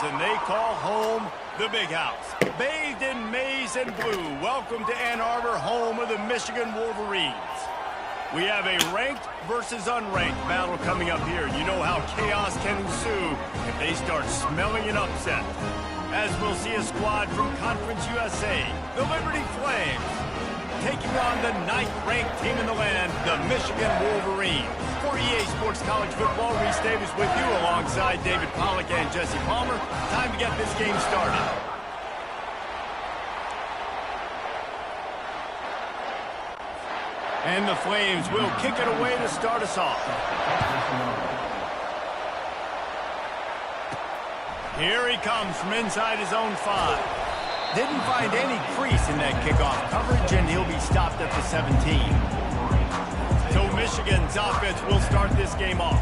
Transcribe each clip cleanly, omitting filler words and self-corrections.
and they call home the Big House. Bathed in maize and blue, welcome to Ann Arbor, home of the Michigan Wolverines. We have a ranked versus unranked battle coming up here. You know how chaos can ensue if they start smelling an upset. As we'll see a squad from Conference USA, the Liberty Flames, taking on the 9th-ranked team in the land, the Michigan Wolverines. For EA Sports College Football, Reese Davis with you alongside David Pollack and Jesse Palmer. Time to get this game started. And the Flames will kick it away to start us off. Here he comes from inside his own 5. Didn't find any crease in that kickoff coverage, and he'll be stopped at the 17. So Michigan's offense will start this game off.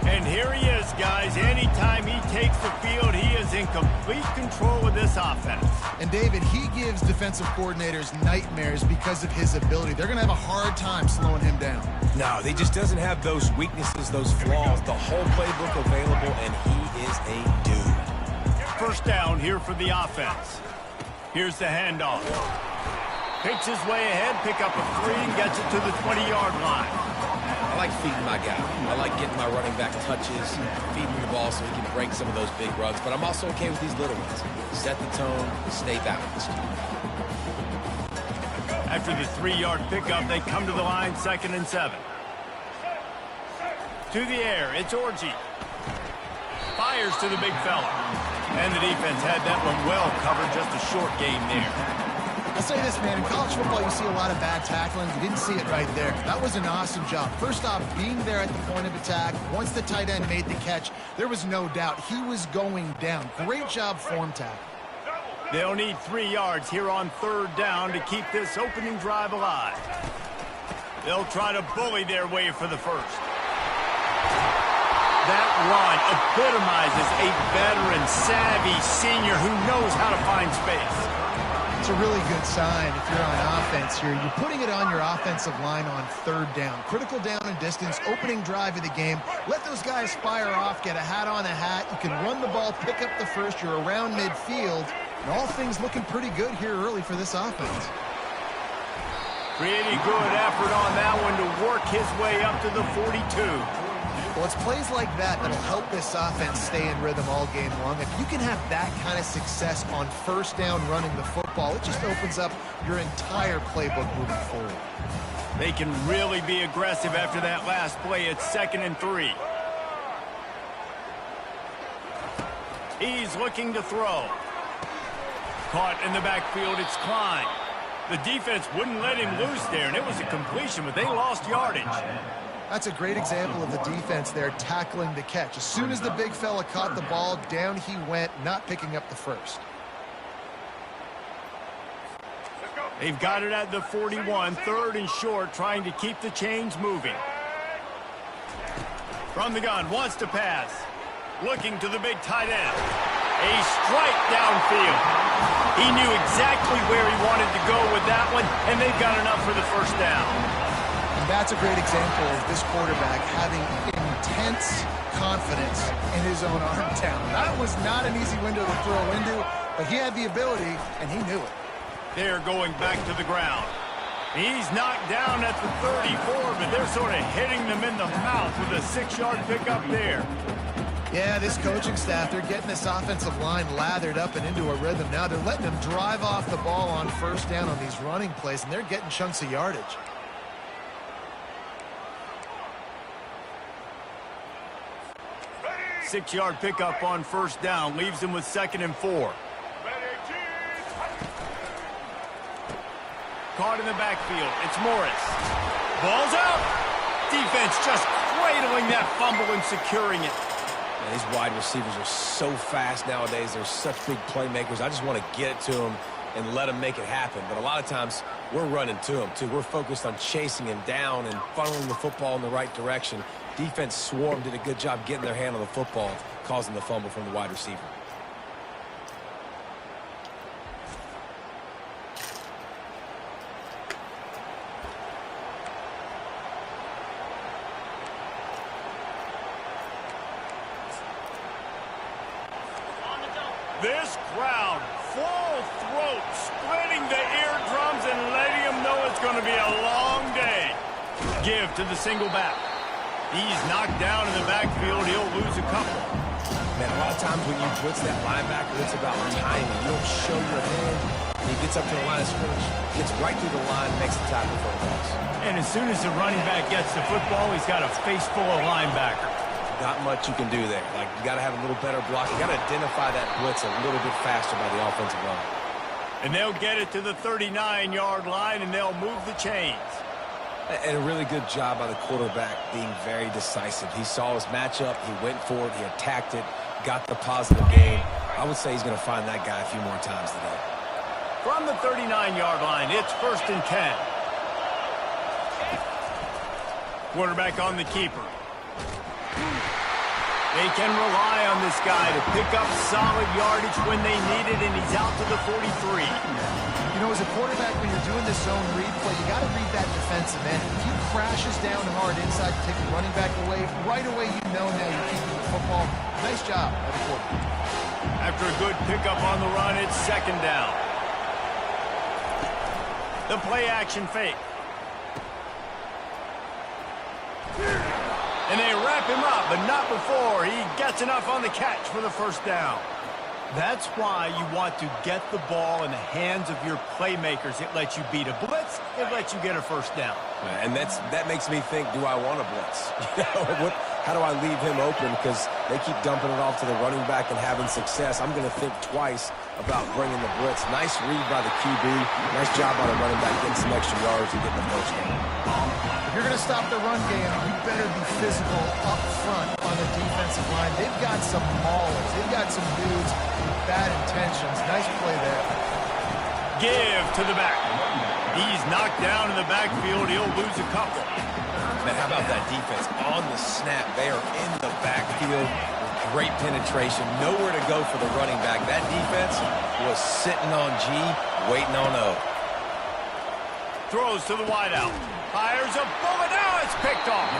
And here he is, guys. Anytime he takes the field, he is in complete control of this offense. And David, he gives defensive coordinators nightmares because of his ability. They're going to have a hard time slowing him down. No, he just doesn't have those weaknesses, those flaws. The whole playbook available, and he is a dude. First down here for the offense. Here's the handoff. Picks his way ahead, pick up a 3, and gets it to the 20-yard line. I like feeding my guy. I like getting my running back touches, feeding the ball so he can break some of those big runs. But I'm also okay with these little ones. Set the tone, stay balanced. After the 3-yard pickup, they come to the line, 2nd and 7. To the air, it's Orji. Fires to the big fella. And the defense had that one well covered, just a short game there. I'll say this, man, in college football you see a lot of bad tackling. You didn't see it right there. That was an awesome job. First off, being there at the point of attack. Once the tight end made the catch, there was no doubt he was going down. Great job form tackle. They'll need 3 yards here on 3rd down to keep this opening drive alive. They'll try to bully their way for the first. That run epitomizes a veteran, savvy senior who knows how to find space. It's a really good sign if you're on offense here. You're putting it on your offensive line on 3rd down. Critical down and distance, opening drive of the game. Let those guys fire off, get a hat on a hat. You can run the ball, pick up the first. You're around midfield. And all things looking pretty good here early for this offense. Pretty good effort on that one to work his way up to the 42. Well, it's plays like that that'll help this offense stay in rhythm all game long. If you can have that kind of success on 1st down running the football, it just opens up your entire playbook moving forward. They can really be aggressive after that last play. It's 2nd and 3. He's looking to throw. Caught in the backfield, it's Klein. The defense wouldn't let him loose there, and it was a completion, but they lost yardage. That's a great example of the defense there tackling the catch. As soon as the big fella caught the ball, down he went, not picking up the first. They've got it at the 41, 3rd and short, trying to keep the chains moving. From the gun, wants to pass. Looking to the big tight end. A strike downfield. He knew exactly where he wanted to go with that one, and they've got enough for the first down. And that's a great example of this quarterback having intense confidence in his own arm talent. That was not an easy window to throw into, but he had the ability, and he knew it. They're going back to the ground. He's knocked down at the 34, but they're sort of hitting them in the mouth with a 6-yard pickup there. Yeah, this coaching staff, they're getting this offensive line lathered up and into a rhythm now. They're letting them drive off the ball on 1st down on these running plays, and they're getting chunks of yardage. Six-yard pickup on 1st down leaves him with 2nd and 4. Caught in the backfield. It's Morris. Ball's out. Defense just cradling that fumble and securing it. Man, these wide receivers are so fast nowadays. They're such big playmakers. I just want to get it to them and let them make it happen. But a lot of times, we're running to them, too. We're focused on chasing him down and funneling the football in the right direction. Defense swarmed, did a good job getting their hand on the football, causing the fumble from the wide receiver. This crowd, full throat, splitting the eardrums and letting them know it's going to be a long day. Give to the single back. He's knocked down in the backfield. He'll lose a couple. Man, a lot of times when you blitz that linebacker, it's about timing. You don't show your hand. He gets up to the line of scrimmage, gets right through the line, makes the tackle for a loss. And as soon as the running back gets the football, he's got a face full of linebacker. Not much you can do there. Like, you got to have a little better block. You got to identify that blitz a little bit faster by the offensive line. And they'll get it to the 39-yard line, and they'll move the chains. And a really good job by the quarterback being very decisive. He saw his matchup. He went for it. He attacked it, got the positive gain. I would say he's going to find that guy a few more times today. From the 39-yard line, it's 1st and 10. Quarterback on the keeper. They can rely on this guy to pick up solid yardage when they need it, and he's out to the 43. You know, as a quarterback, when you're doing this zone read play, you got to read that defensive end. If he crashes down hard inside to take the running back away, right away you know now you're keeping the football. Nice job by the quarterback. After a good pickup on the run, it's 2nd down. The play-action fake. And they wrap him up, but not before he gets enough on the catch for the 1st down. That's why you want to get the ball in the hands of your playmakers. It lets you beat a blitz. It lets you get a 1st down. And that makes me think, do I want to blitz? How do I leave him open? Because they keep dumping it off to the running back and having success. I'm going to think twice about bringing the blitz. Nice read by the QB. Nice job by the running back getting some extra yards and getting the 1st down. If you're going to stop the run game, you better be physical up front on the defensive line. They've got some maulers. They've got some dudes with bad intentions. Nice play there. Give to the back. He's knocked down in the backfield. He'll lose a couple. Man, how about that defense? On the snap, they are in the backfield with great penetration. Nowhere to go for the running back. That defense was sitting on G, waiting on O. Throws to the wideout. Fires a bullet. Now it's picked off.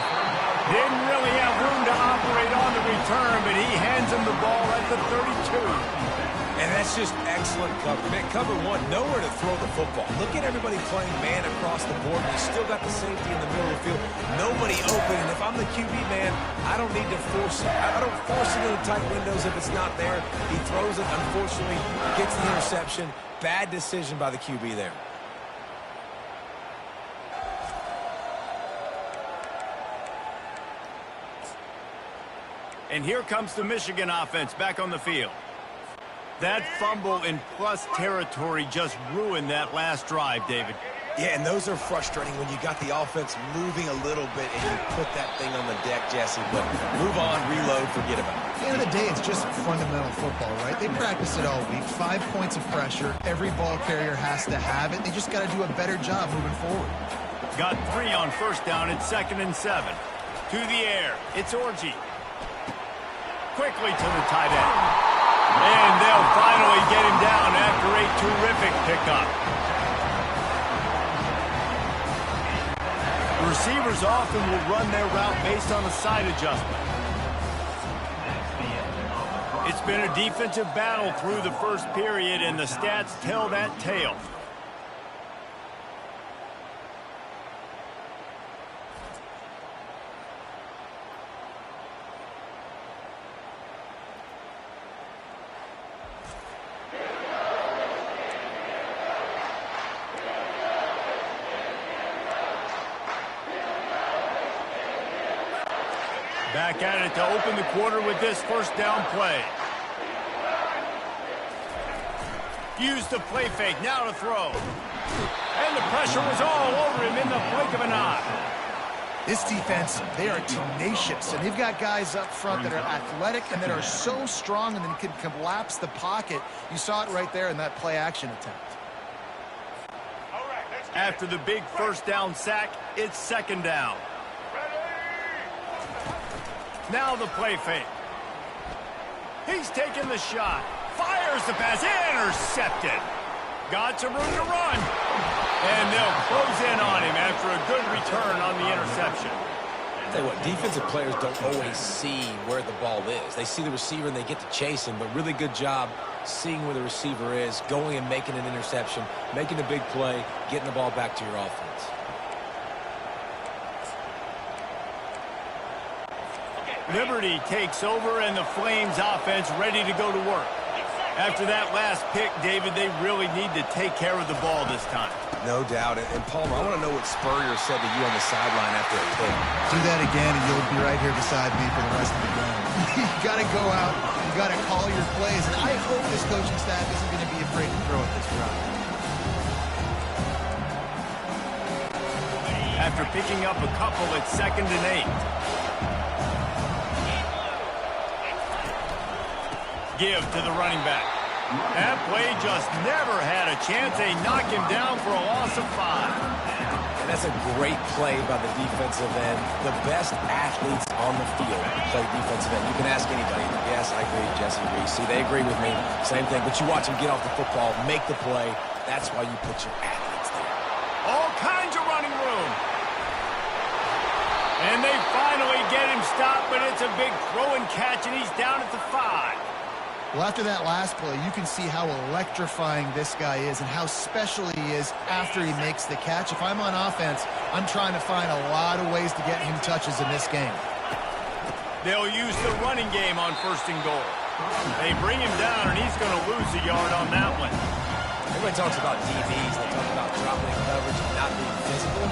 Didn't really have room to operate on the return, but he hands him the ball at the 32. And that's just excellent cover. Man, cover one, nowhere to throw the football. Look at everybody playing man across the board. You still got the safety in the middle of the field. Nobody open. And if I'm the QB, man, I don't need to force it. I don't force it into tight windows if it's not there. He throws it, unfortunately, gets the interception. Bad decision by the QB there. And here comes the Michigan offense back on the field. That fumble in plus territory just ruined that last drive, David. Yeah, and those are frustrating when you got the offense moving a little bit and you put that thing on the deck, Jesse. But move on, reload, forget about it. At the end of the day, it's just fundamental football, right? They practice it all week. 5 points of pressure. Every ball carrier has to have it. They just got to do a better job moving forward. Got 3 on 1st down. It's 2nd and 7. To the air. It's Orji. Quickly to the tight end. And they'll finally get him down after a terrific pickup. Receivers often will run their route based on a side adjustment. It's been a defensive battle through the 1st period, and the stats tell that tale. Back at it to open the quarter with this 1st down play. Use the play fake, now to throw. And the pressure was all over him in the blink of an eye. This defense, they are tenacious, and they've got guys up front that are athletic and that are so strong and then can collapse the pocket. You saw it right there in that play-action attempt. After the big 1st down sack, it's 2nd down. Now the play fake. He's taking the shot. Fires the pass. Intercepted. Got some room to run. And they'll close in on him after a good return on the interception. I'll tell you what, defensive players don't always see where the ball is. They see the receiver and they get to chase him, but really good job seeing where the receiver is, going and making an interception, making a big play, getting the ball back to your offense. Liberty takes over, and the Flames offense ready to go to work. After that last pick, David, they really need to take care of the ball this time. No doubt. And Palmer, I want to know what Spurrier said to you on the sideline after a pick. Do that again, and you'll be right here beside me for the rest of the game. You got to go out. You got to call your plays. And I hope this coaching staff isn't going to be afraid to throw at this drive. After picking up a couple at 2nd and 8. Give to the running back. That play just never had a chance. They knock him down for a loss of 5. And that's a great play by the defensive end. The best athletes on the field play defensive end. You can ask anybody. Yes, I agree, Jesse agrees. See, they agree with me. Same thing. But you watch them get off the football, make the play. That's why you put your athletes there. All kinds of running room. And they finally get him stopped, but it's a big throw and catch, and he's down at the 5. Well, after that last play, you can see how electrifying this guy is and how special he is after he makes the catch. If I'm on offense, I'm trying to find a lot of ways to get him touches in this game. They'll use the running game on 1st and goal. They bring him down, and he's going to lose a yard on that one. Everybody talks about DBs. They talk about dropping in coverage and not being physical.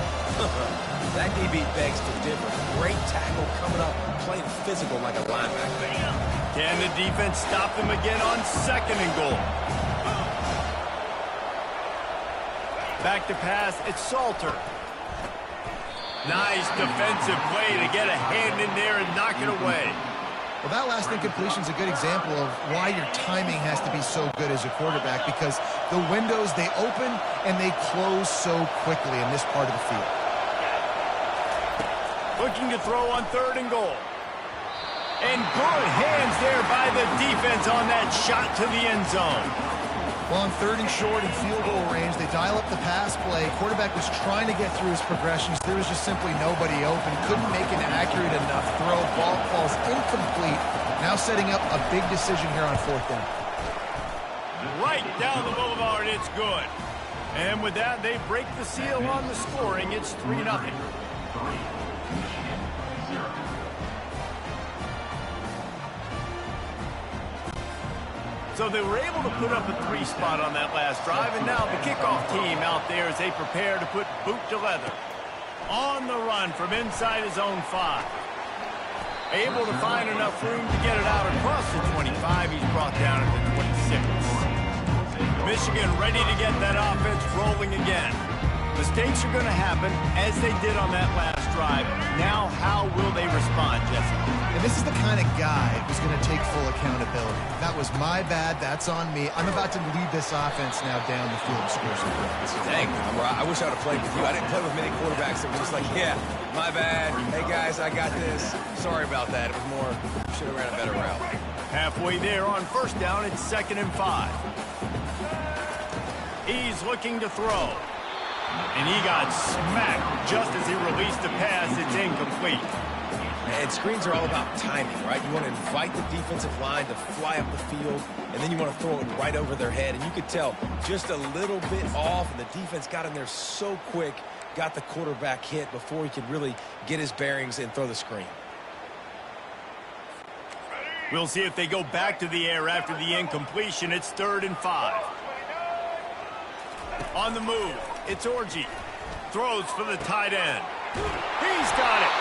That DB begs to differ. Great tackle coming up, playing physical like a linebacker. Can the defense stop them again on 2nd and goal? Back to pass, it's Salter. Nice defensive play to get a hand in there and knock it away. Well, that last incompletion is a good example of why your timing has to be so good as a quarterback, because the windows, they open and they close so quickly in this part of the field. Looking to throw on 3rd and goal. And good hands there by the defense on that shot to the end zone. Well, on 3rd and short and field goal range, they dial up the pass play. Quarterback was trying to get through his progressions. There was just simply nobody open. Couldn't make an accurate enough throw. Ball falls incomplete. Now setting up a big decision here on 4th down. Right down the boulevard, it's good. And with that, they break the seal on the scoring. It's 3-0. So they were able to put up a 3 spot on that last drive, and now the kickoff team out there as they prepare to put boot to leather. On the run from inside his own 5. Able to find enough room to get it out across the 25. He's brought down at the 26. Michigan ready to get that offense rolling again. Mistakes are going to happen as they did on that last drive. Now how will they respond, Jesse? And this is the kind of guy who's going to take full accountability. That was my bad. That's on me. I'm about to lead this offense now down the field and score some points. Dang, I wish I would have played with you. I didn't play with many quarterbacks that were just like, yeah, my bad. Hey, guys, I got this. Sorry about that. It was more, should have ran a better route. Halfway there on 1st down, it's 2nd and 5. He's looking to throw. And he got smacked just as he released the pass. It's incomplete. And screens are all about timing, right? You want to invite the defensive line to fly up the field, and then you want to throw it right over their head. And you could tell just a little bit off, and the defense got in there so quick, got the quarterback hit before he could really get his bearings and throw the screen. We'll see if they go back to the air after the incompletion. It's 3rd and 5. On the move, it's Orji. Throws for the tight end. He's got it.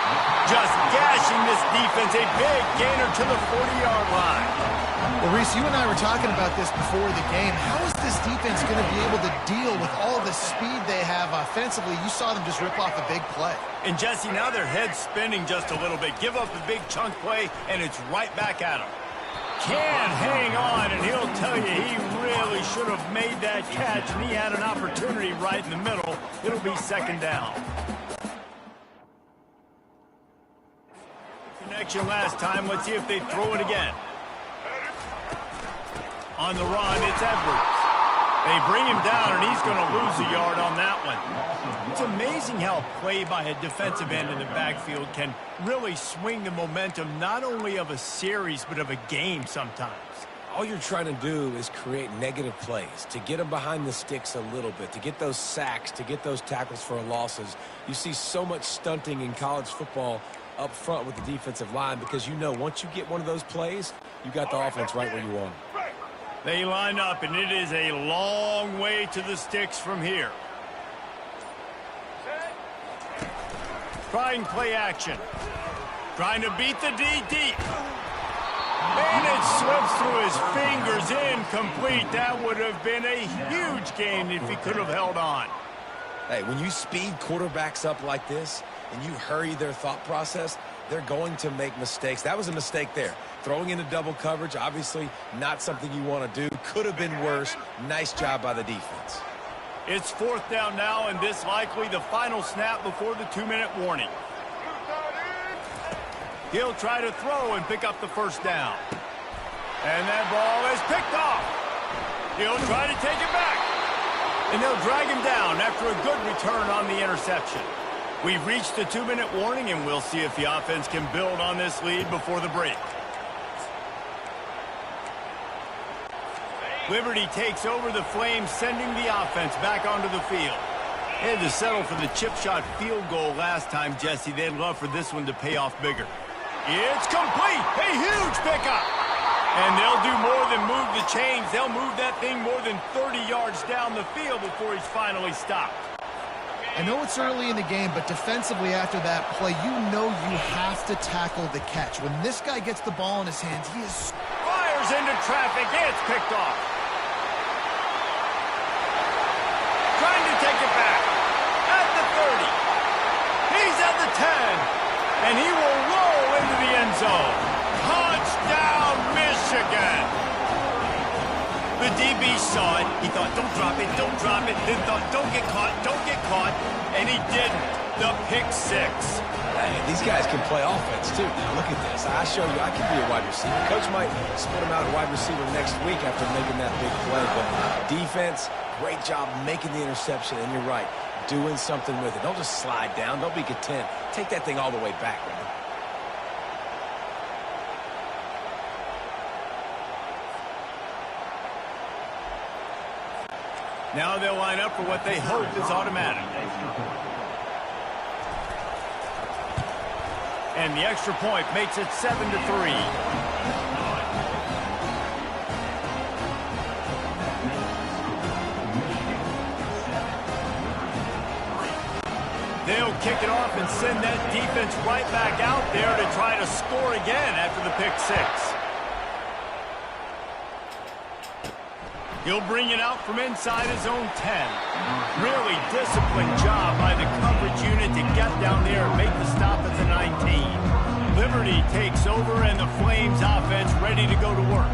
Just gashing this defense. A big gainer to the 40-yard line. Well, Reese, you and I were talking about this before the game. How is this defense going to be able to deal with all the speed they have offensively? You saw them just rip off a big play. And, Jesse, now their head's spinning just a little bit. Give up a big chunk play, and it's right back at them. Can't hang on, and he'll tell you he really should have made that catch, and he had an opportunity right in the middle. It'll be 2nd down. Connection last time. Let's see if they throw it again. On the run, it's Edwards. They bring him down, and he's going to lose a yard on that one. It's amazing how play by a defensive end in the backfield can really swing the momentum not only of a series but of a game sometimes. all you're trying to do is create negative plays, to get them behind the sticks a little bit, to get those sacks, to get those tackles for losses. You see so much stunting in college football up front with the defensive line because you know once you get one of those plays, you got the offense right where you want them. They line up, and it is a long way to the sticks from here. Trying play action. Trying to beat the D deep. And it slips through his fingers, incomplete. That would have been a huge gain if he could have held on. Hey, when you speed quarterbacks up like this and you hurry their thought process, they're going to make mistakes. That was a mistake there. Throwing into double coverage, obviously not something you want to do. Could have been worse. Nice job by the defense. It's 4th down now, and this likely the final snap before the 2-minute warning. He'll try to throw and pick up the first down. And that ball is picked off. He'll try to take it back. And they'll drag him down after a good return on the interception. We've reached the 2-minute warning, and we'll see if the offense can build on this lead before the break. Liberty takes over the Flames, sending the offense back onto the field. They had to settle for the chip shot field goal last time, Jesse. They'd love for this one to pay off bigger. It's complete! A huge pickup! And they'll do more than move the chains. They'll move that thing more than 30 yards down the field before he's finally stopped. I know it's early in the game, but defensively after that play, you know you have to tackle the catch. When this guy gets the ball in his hands, he is... Fires into traffic. It's picked off. Trying to take it back. At the 30. He's at the 10. And he will roll into the end zone. Touchdown, Michigan. The DB saw it. He thought, don't drop it, don't drop it. Then thought, don't get caught, don't get caught. And he didn't. The pick six. Hey, these guys can play offense, too. Now, look at this. I show you I can be a wide receiver. Coach might split him out at wide receiver next week after making that big play. But defense, great job making the interception. And you're right, doing something with it. Don't just slide down. Don't be content. Take that thing all the way back, man. Now they'll line up for what they hope is automatic. And the extra point makes it 7-3. They'll kick it off and send that defense right back out there to try to score again after the pick six. He'll bring it out from inside his own 10. Really disciplined job by the coverage unit to get down there and make the stop at the 19. Liberty takes over and the Flames offense ready to go to work.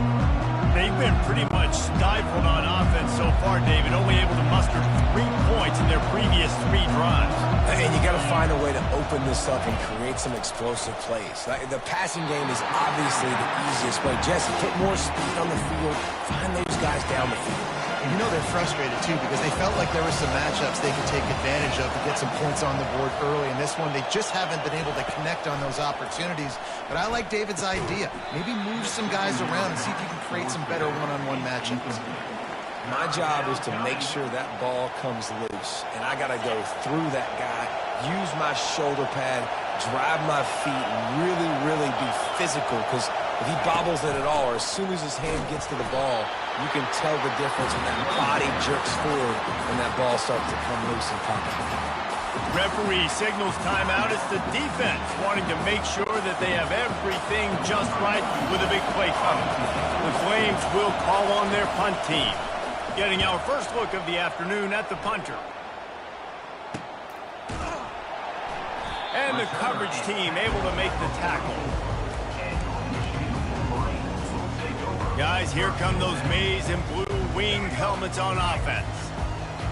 They've been pretty much stifled on offense so far, David, only able to muster 3 points in their previous 3 drives. And you got to find a way to open this up and create some explosive plays. The passing game is obviously the easiest way. Jesse, put more speed on the field. Find those guys down the field. And you know they're frustrated, too, because they felt like there were some matchups they could take advantage of to get some points on the board early. In this one, they just haven't been able to connect on those opportunities. But I like David's idea. Maybe move some guys around and see if you can create some better one-on-one matchups. My job is to make sure that ball comes loose, and I got to go through that guy, use my shoulder pad, drive my feet, and really, really be physical, because if he bobbles it at all, or as soon as his hand gets to the ball, you can tell the difference when that body jerks forward and that ball starts to come loose and pop. Referee signals timeout. It's the defense wanting to make sure that they have everything just right with a big play coming. The Flames will call on their punt team. Getting our first look of the afternoon at the punter. And the coverage team able to make the tackle. Guys, here come those maize and blue winged helmets on offense.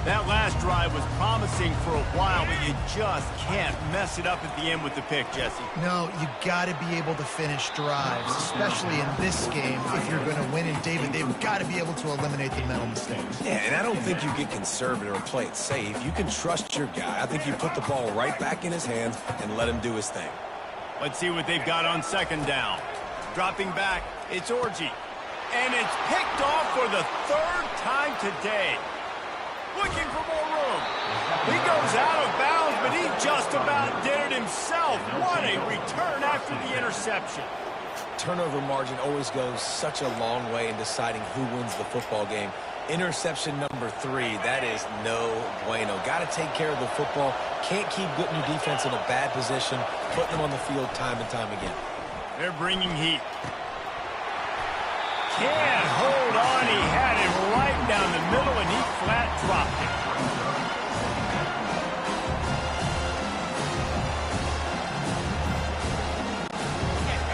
That last drive was promising for a while, but you just can't mess it up at the end with the pick, Jesse. No, you got to be able to finish drives, especially in this game if you're going to win. And David, they've got to be able to eliminate the mental mistakes. Yeah, and I don't think you get conservative or play it safe. You can trust your guy. I think you put the ball right back in his hands and let him do his thing. Let's see what they've got on second down. Dropping back, it's Orji. And it's picked off for the third time today. Looking for more room. He goes out of bounds, but he just about did it himself. What a return after the interception. Turnover margin always goes such a long way in deciding who wins the football game. Interception number 3, that is no bueno. Got to take care of the football. Can't keep putting your defense in a bad position, putting them on the field time and time again. They're bringing heat. Can't hold on. He had it right down the middle, and he flat dropped it.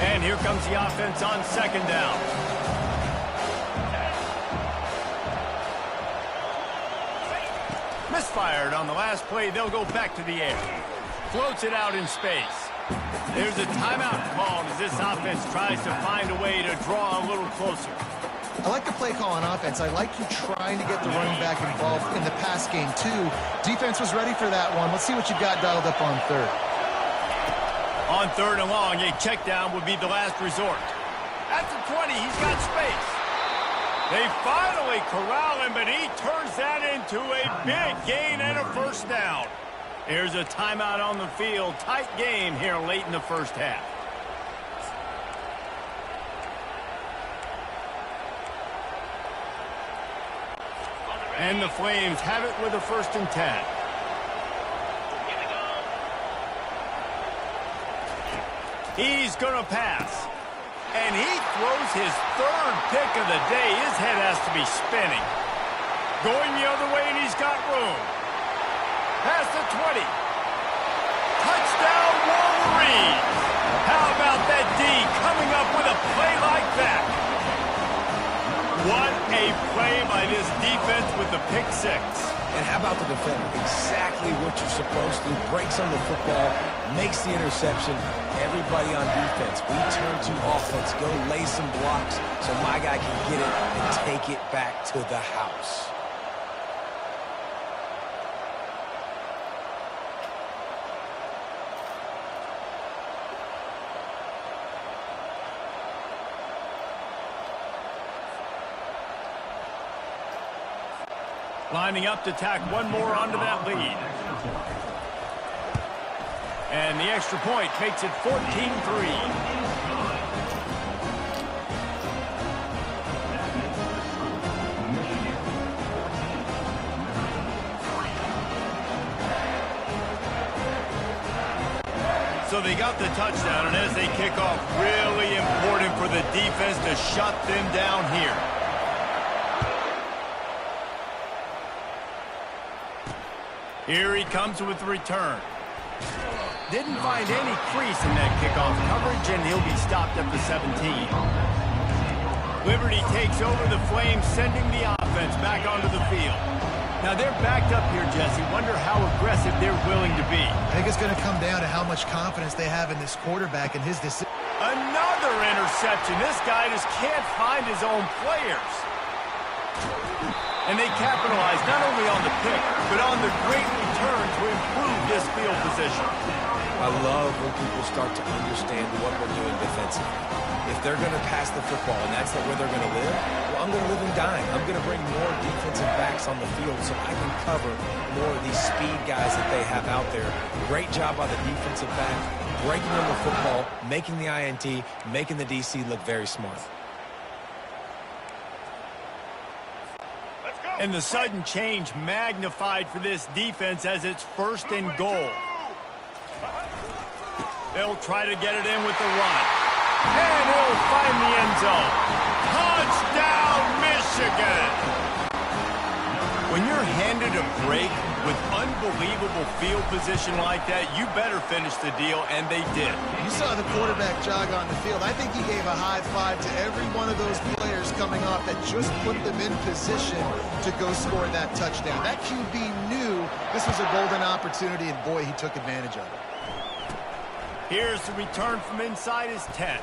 And here comes the offense on second down. Misfired on the last play. They'll go back to the air. Floats it out in space. There's a timeout called as this offense tries to find a way to draw a little closer. I like the play call on offense. I like you trying to get the running back involved in the pass game, too. Defense was ready for that one. Let's see what you've got dialed up on third. On third and long, a check down would be the last resort. At the 20, he's got space. They finally corral him, but he turns that into a big gain and a first down. Here's a timeout on the field. Tight game here late in the first half. And the Flames have it with a 1st and 10. He's going to pass. And he throws his 3rd pick of the day. His head has to be spinning. Going the other way, and he's got room. Past the 20. Touchdown, Wolverines. How about that D coming up with a play like that? What a play by this defense with the pick 6. And how about the defender? Exactly what you're supposed to. Breaks on the football, makes the interception. Everybody on defense, we turn to offense. Go lay some blocks so my guy can get it and take it back to the house. Lining up to tack one more onto that lead. And the extra point makes it 14-3. So they got the touchdown, and as they kick off, really important for the defense to shut them down here. Here he comes with the return. Didn't find any crease in that kickoff coverage, and he'll be stopped at the 17. Liberty takes over the Flames, sending the offense back onto the field. Now they're backed up here, Jesse. Wonder how aggressive they're willing to be. I think it's going to come down to how much confidence they have in this quarterback and his decision. Another interception. This guy just can't find his own players. And they capitalize not only on the pick, but on the great return to improve this field position. I love when people start to understand what we're doing defensively. If they're going to pass the football and that's where they're going to live, well, I'm going to live and dine. I'm going to bring more defensive backs on the field so I can cover more of these speed guys that they have out there. Great job by the defensive back, breaking on the football, making the INT, making the DC look very smart. And the sudden change magnified for this defense as it's 1st and goal. They'll try to get it in with the run. And he'll find the end zone. Touchdown, Michigan! When you're handed a break with unbelievable field position like that, you better finish the deal, and they did. You saw the quarterback jog on the field. I think he gave a high five to every one of those players coming off that just put them in position to go score that touchdown. That QB knew this was a golden opportunity, and boy, he took advantage of it. Here's the return from inside his 10.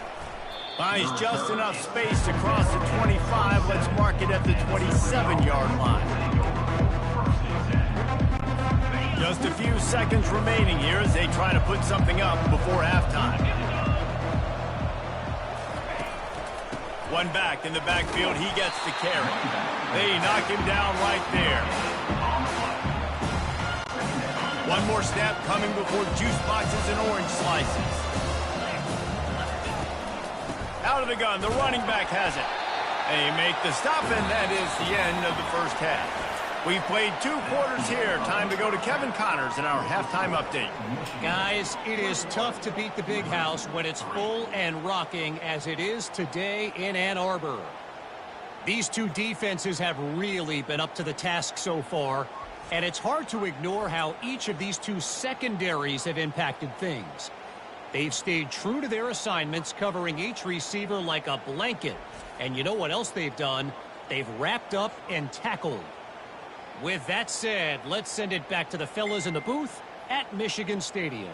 Finds just enough space to cross the 25. Let's mark it at the 27-yard line. Just a few seconds remaining here as they try to put something up before halftime. One back in the backfield. He gets the carry. They knock him down right there. One more snap coming before juice boxes and orange slices. Out of the gun, the running back has it. They make the stop, and that is the end of the first half. We've played 2 quarters here. Time to go to Kevin Connors in our halftime update. Guys, it is tough to beat the big house when it's full and rocking as it is today in Ann Arbor. These 2 defenses have really been up to the task so far, and it's hard to ignore how each of these 2 secondaries have impacted things. They've stayed true to their assignments, covering each receiver like a blanket. And you know what else they've done? They've wrapped up and tackled. With that said, let's send it back to the fellas in the booth at Michigan Stadium.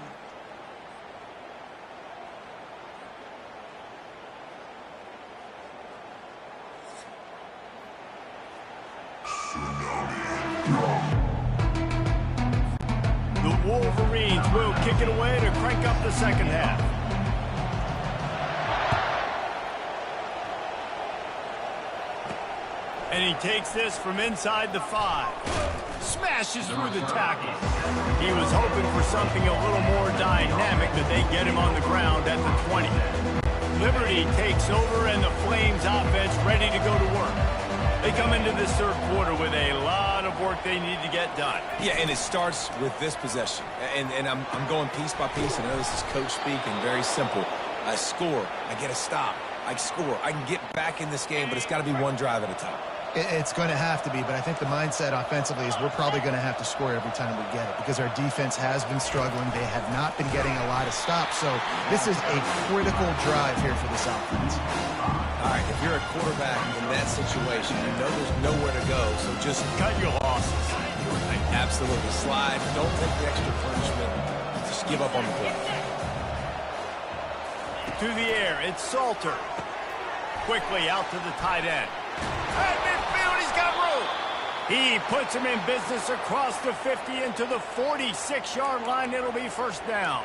The Wolverines will kick it away to crank up the second half. And he takes this from inside the 5. Smashes through the tackle. He was hoping for something a little more dynamic, but they get him on the ground at the 20. Liberty takes over, and the Flames offense ready to go to work. They come into this third quarter with a lot of work they need to get done. Yeah, and it starts with this possession. And I'm going piece by piece. I know this is coach speaking, very simple. I score, I get a stop, I score. I can get back in this game, but it's got to be one drive at a time. It's going to have to be, but I think the mindset offensively is we're probably going to have to score every time we get it because our defense has been struggling. They have not been getting a lot of stops, so this is a critical drive here for this offense. All right, if you're a quarterback in that situation, you know there's nowhere to go, so just Cut your losses. absolutely slide. Don't take the extra punishment. Just give up on the play. To the air, it's Salter. Quickly out to the tight end. At midfield, he's got room. He puts him in business across the 50 into the 46-yard line. It'll be first down.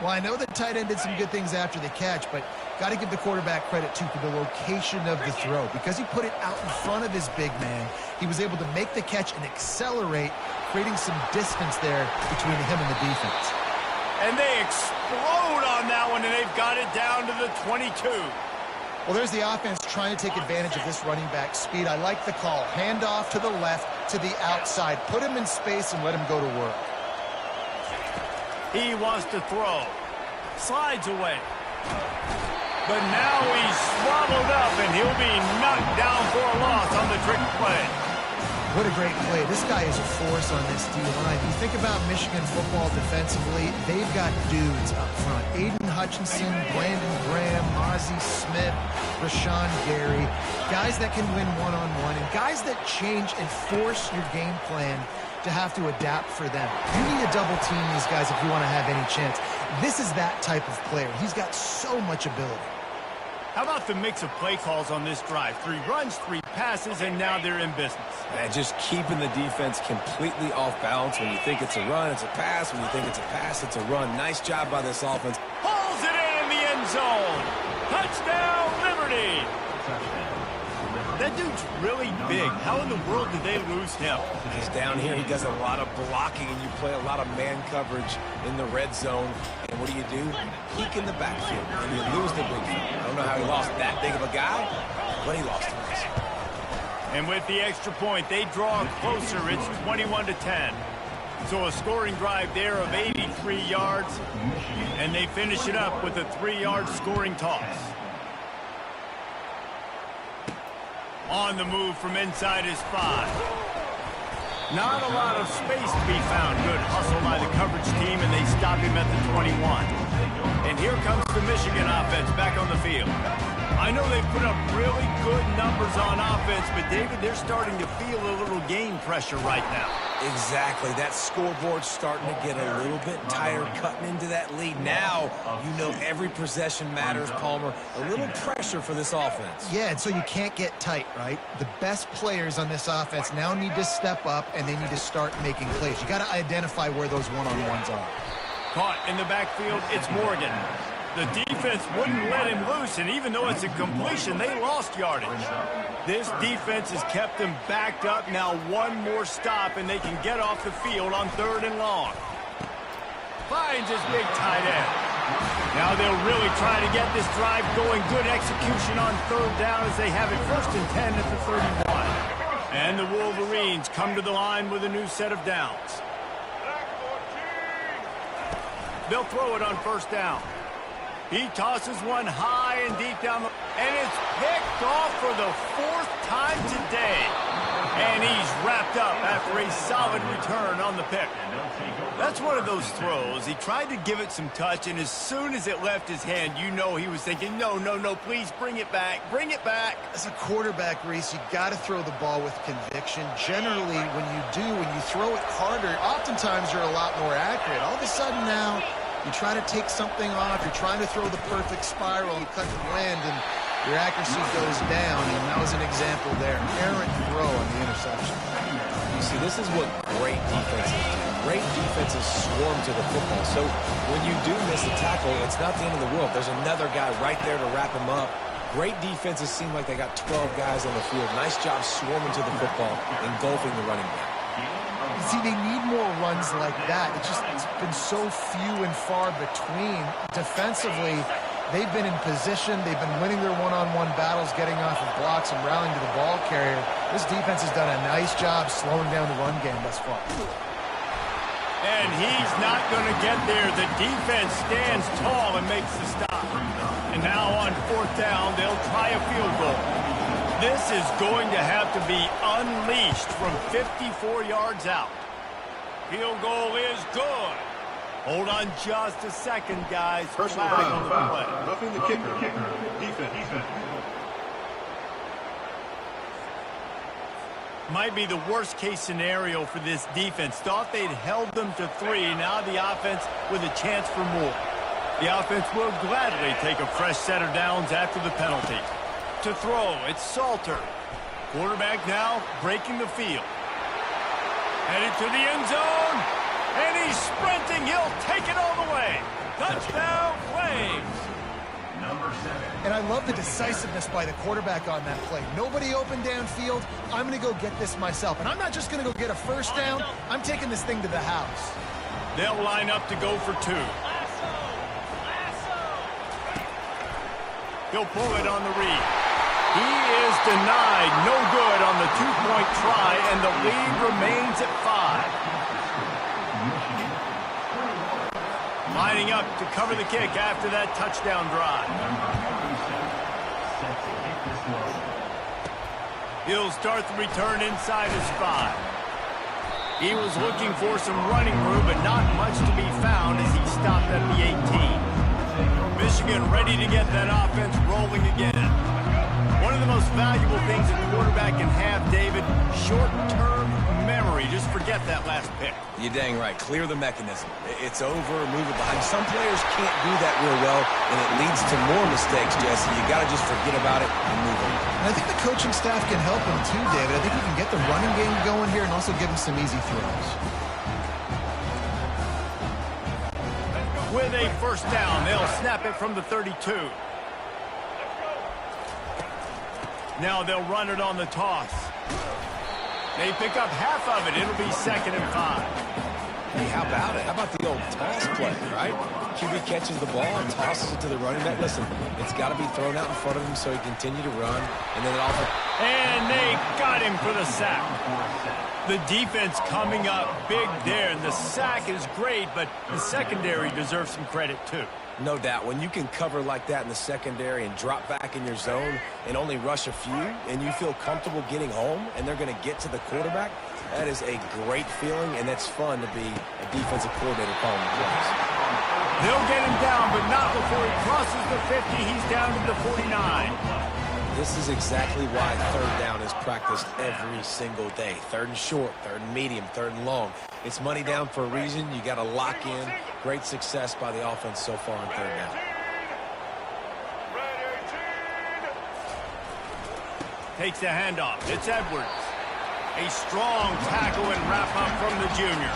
Well, I know the tight end did some good things after the catch, but got to give the quarterback credit, too, for the location of the throw. Because he put it out in front of his big man, he was able to make the catch and accelerate, creating some distance there between him and the defense. And they explode on that one, and they've got it down to the 22. Well, there's the offense trying to take advantage of this running back speed. I like the call. Hand off to the left, to the outside. Put him in space and let him go to work. He wants to throw. Slides away. But now he's swallowed up, and he'll be knocked down for a loss on the trick play. What a great play. This guy is a force on this D-line. You think about Michigan football defensively, they've got dudes up front. Aiden Hutchinson, Brandon Graham, Ozzie Smith, Rashawn Gary. Guys that can win one-on-one and guys that change and force your game plan to have to adapt for them. You need to double team these guys if you want to have any chance. This is that type of player. He's got so much ability. How about the mix of play calls on this drive? 3 runs, 3 passes, and now they're in business. And just keeping the defense completely off balance. When you think it's a run, it's a pass. When you think it's a pass, it's a run. Nice job by this offense. Pulls it in the end zone. Touchdown, Liberty. That dude's really big. How in the world did they lose him? He's down here. He does a lot of blocking, and you play a lot of man coverage in the red zone. And what do? Peek in the backfield, and you lose the big fella. I don't know how he lost that big of a guy, but he lost him. And with the extra point, they draw closer. It's 21-10. So a scoring drive there of 83 yards, and they finish it up with a 3-yard scoring toss. On the move from inside his 5. Not a lot of space to be found. Good hustle by the coverage team, and they stop him at the 21. And here comes the Michigan offense back on the field. I know they've put up really good numbers on offense, but, David, they're starting to feel a little game pressure right now. Exactly. That scoreboard's starting to get a little bit tired cutting into that lead. Now, you know every possession matters, Palmer. A little pressure for this offense. Yeah, and so you can't get tight, right? The best players on this offense now need to step up, and they need to start making plays. You got to identify where those one-on-ones are. Caught in the backfield, it's Morgan. The defense wouldn't let him loose, and even though it's a completion, they lost yardage. This defense has kept them backed up. Now one more stop, and they can get off the field on 3rd and long. Finds his big tight end. Now they'll really try to get this drive going. Good execution on 3rd down as they have it 1st and 10 at the 31. And the Wolverines come to the line with a new set of downs. They'll throw it on 1st down. He tosses one high and deep down the... And it's picked off for the 4th time today. And he's wrapped up after a solid return on the pick. That's one of those throws. He tried to give it some touch, and as soon as it left his hand, you know he was thinking, no, no, no, please bring it back. Bring it back. As a quarterback, Reese, you got to throw the ball with conviction. Generally, when you throw it harder, oftentimes you're a lot more accurate. All of a sudden now, you try to take something off, you're trying to throw the perfect spiral, you cut the wind, and your accuracy goes down, and that was an example there. Errant throw on the interception. You see, this is what great defenses do. Great defenses swarm to the football. So when you do miss a tackle, it's not the end of the world. There's another guy right there to wrap him up. Great defenses seem like they got 12 guys on the field. Nice job swarming to the football, engulfing the running back. See, they need more runs like that. It's been so few and far between. Defensively, they've been in position. They've been winning their one-on-one battles, getting off of blocks and rallying to the ball carrier. This defense has done a nice job slowing down the run game thus far. And he's not going to get there. The defense stands tall and makes the stop. And now on 4th down, they'll try a field goal. This is going to have to be unleashed from 54 yards out. Field goal is good. Hold on just a second, guys. Personal foul. Roughing the kicker. Defense. Might be the worst-case scenario for this defense. Thought they'd held them to 3. Now the offense with a chance for more. The offense will gladly take a fresh set of downs after the penalty. To throw, it's Salter. Quarterback now breaking the field. Headed to the end zone. And he's sprinting. He'll take it all the way. Touchdown, Flames. And I love the decisiveness by the quarterback on that play. Nobody open downfield. I'm going to go get this myself. And I'm not just going to go get a 1st down. I'm taking this thing to the house. They'll line up to go for 2. He'll pull it on the read. He is denied. No good on the 2-point try, and the lead remains at 5. Lining up to cover the kick after that touchdown drive. He'll start the return inside his 5. He was looking for some running room, but not much to be found as he stopped at the 18. Michigan ready to get that offense rolling again. One of the most valuable things a quarterback can have, David, short-term memory. Just forget that last pick. You're dang right. Clear the mechanism. It's over, move it behind. Some players can't do that real well, and it leads to more mistakes, Jesse. You got to just forget about it and move on. And I think the coaching staff can help him too, David. I think he can get the running game going here and also give him some easy throws. With a 1st down, they'll snap it from the 32. Now they'll run it on the toss. They pick up half of it. It'll be 2nd and 5. Hey, how about it? How about the old toss play, right? QB catches the ball and tosses it to the running back. Listen, it's got to be thrown out in front of him so he can continue to run. And then it also... And they got him for the sack. The defense coming up big there, and the sack is great, but the secondary deserves some credit too. No doubt. When you can cover like that in the secondary and drop back in your zone and only rush a few, and you feel comfortable getting home, and they're going to get to the quarterback, that is a great feeling, and that's fun to be a defensive coordinator calling the plays. They'll get him down, but not before he crosses the 50. He's down to the 49. This is exactly why 3rd down is practiced every single day. 3rd and short, 3rd and medium, 3rd and long. It's money down for a reason. You got to lock in. Great success by the offense so far on 3rd down. Takes the handoff. It's Edwards. A strong tackle and wrap up from the junior.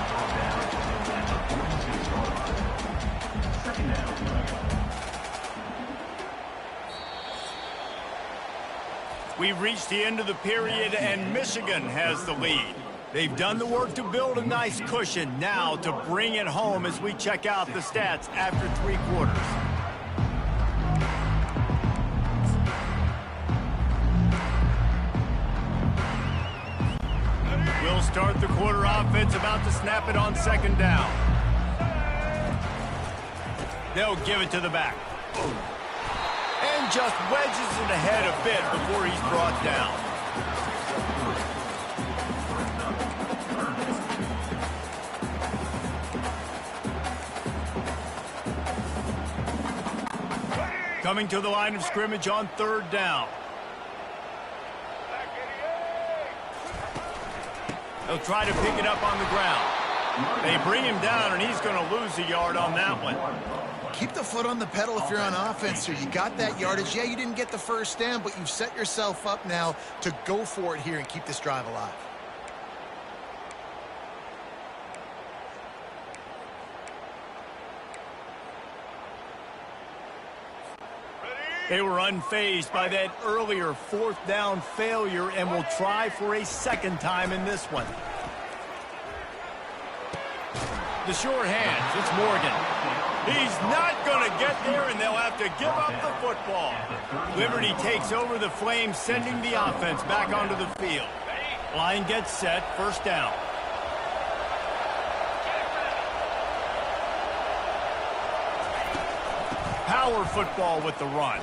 We've reached the end of the period, and Michigan has the lead. They've done the work to build a nice cushion. Now to bring it home as we check out the stats after 3 quarters. We'll start the quarter offense, about to snap it on 2nd down. They'll give it to the back. And just wedges it ahead a bit before he's brought down. Coming to the line of scrimmage on 3rd down. They'll try to pick it up on the ground. They bring him down, and he's going to lose a yard on that one. Keep the foot on the pedal if you're on offense here. You got that yardage. Yeah, you didn't get the first down, but you've set yourself up now to go for it here and keep this drive alive. They were unfazed by that earlier 4th down failure and will try for a 2nd time in this one. The short hands, it's Morgan. He's not going to get there, and they'll have to give up the football. Liberty takes over the Flames, sending the offense back onto the field. Line gets set, 1st down. Power football with the run.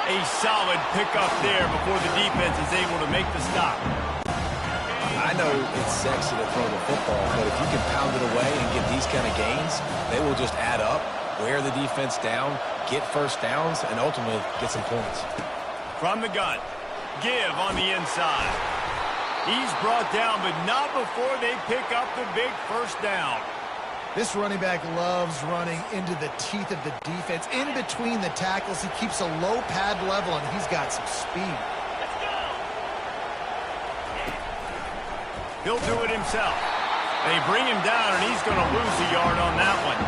A solid pickup there before the defense is able to make the stop. I know it's sexy to throw the football, but if you can pound it away and get these kind of gains, they will just add up, wear the defense down, get 1st downs, and ultimately get some points. From the gun, give on the inside. He's brought down, but not before they pick up the big 1st down. This running back loves running into the teeth of the defense. In between the tackles, he keeps a low pad level, and he's got some speed. He'll do it himself. They bring him down, and he's going to lose a yard on that one.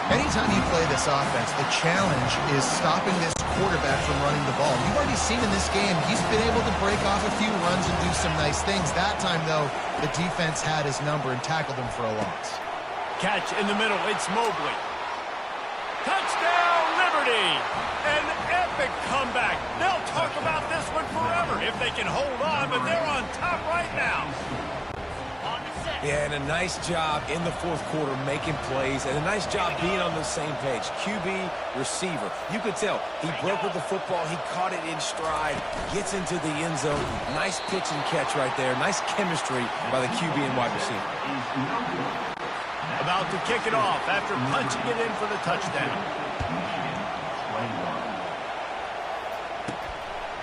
Anytime you play this offense, the challenge is stopping this quarterback from running the ball. You've already seen in this game, he's been able to break off a few runs and do some nice things. That time, though, the defense had his number and tackled him for a loss. Catch in the middle, it's Mobley. Touchdown, Liberty! An epic comeback. They'll talk about this one forever if they can hold on, but they're on top right now. Yeah, and a nice job in the 4th quarter making plays, and a nice job being on the same page. QB, receiver. You could tell he broke with the football. He caught it in stride, gets into the end zone. Nice pitch and catch right there. Nice chemistry by the QB and wide receiver. About to kick it off after punching it in for the touchdown.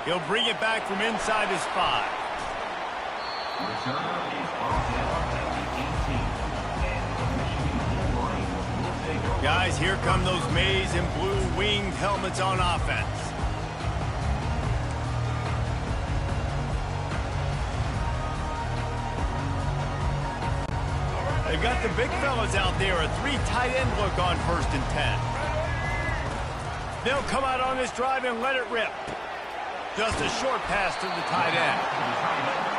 He'll bring it back from inside his 5. Guys, here come those maize and blue winged helmets on offense. They've got the big fellas out there, a 3 tight end look on 1st and 10. They'll come out on this drive and let it rip. Just a short pass to the tight end.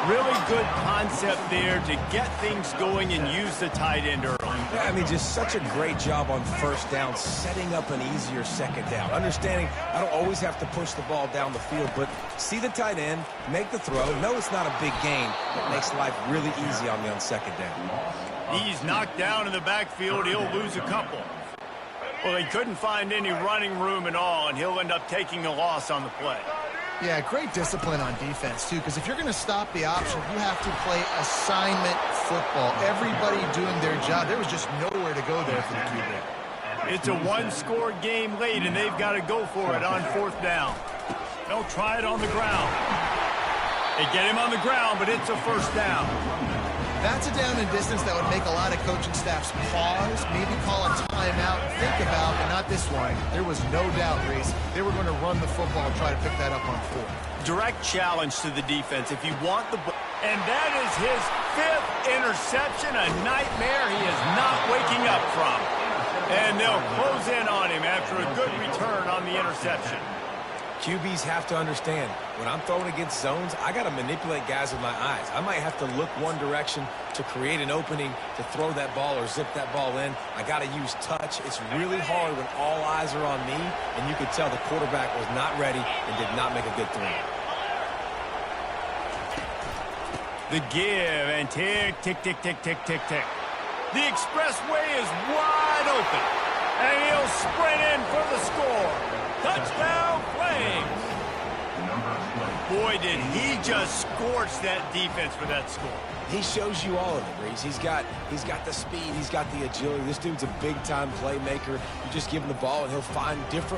Really good concept there to get things going and use the tight end early. Yeah, I mean, just such a great job on 1st down, setting up an easier 2nd down. Understanding I don't always have to push the ball down the field, but see the tight end, make the throw. No, it's not a big gain. It makes life really easy on me on 2nd down. He's knocked down in the backfield. He'll lose a couple. Well, he couldn't find any running room at all, and he'll end up taking a loss on the play. Yeah, great discipline on defense, too, because if you're going to stop the option, you have to play assignment football. Everybody doing their job. There was just nowhere to go there for the QB. It's a 1-score game late, and they've got to go for it on 4th down. They'll try it on the ground. They get him on the ground, but it's a 1st down. That's a down and distance that would make a lot of coaching staffs pause, maybe call a timeout, think about, but not this one. There was no doubt, Reese, they were going to run the football and try to pick that up on 4th. Direct challenge to the defense if you want the ball. And that is his 5th interception, a nightmare he is not waking up from. And they'll close in on him after a good return on the interception. QBs have to understand, when I'm throwing against zones, I got to manipulate guys with my eyes. I might have to look one direction to create an opening to throw that ball or zip that ball in. I got to use touch. It's really hard when all eyes are on me, and you could tell the quarterback was not ready and did not make a good throw. The give and tick, tick, tick, tick, tick, tick, tick. The expressway is wide open, and he'll sprint in for the score. Touchdown, Flames. Boy, did he just scorch that defense for that score. He shows you all of it, Reese. He's got the speed. He's got the agility. This dude's a big-time playmaker. You just give him the ball, and he'll find different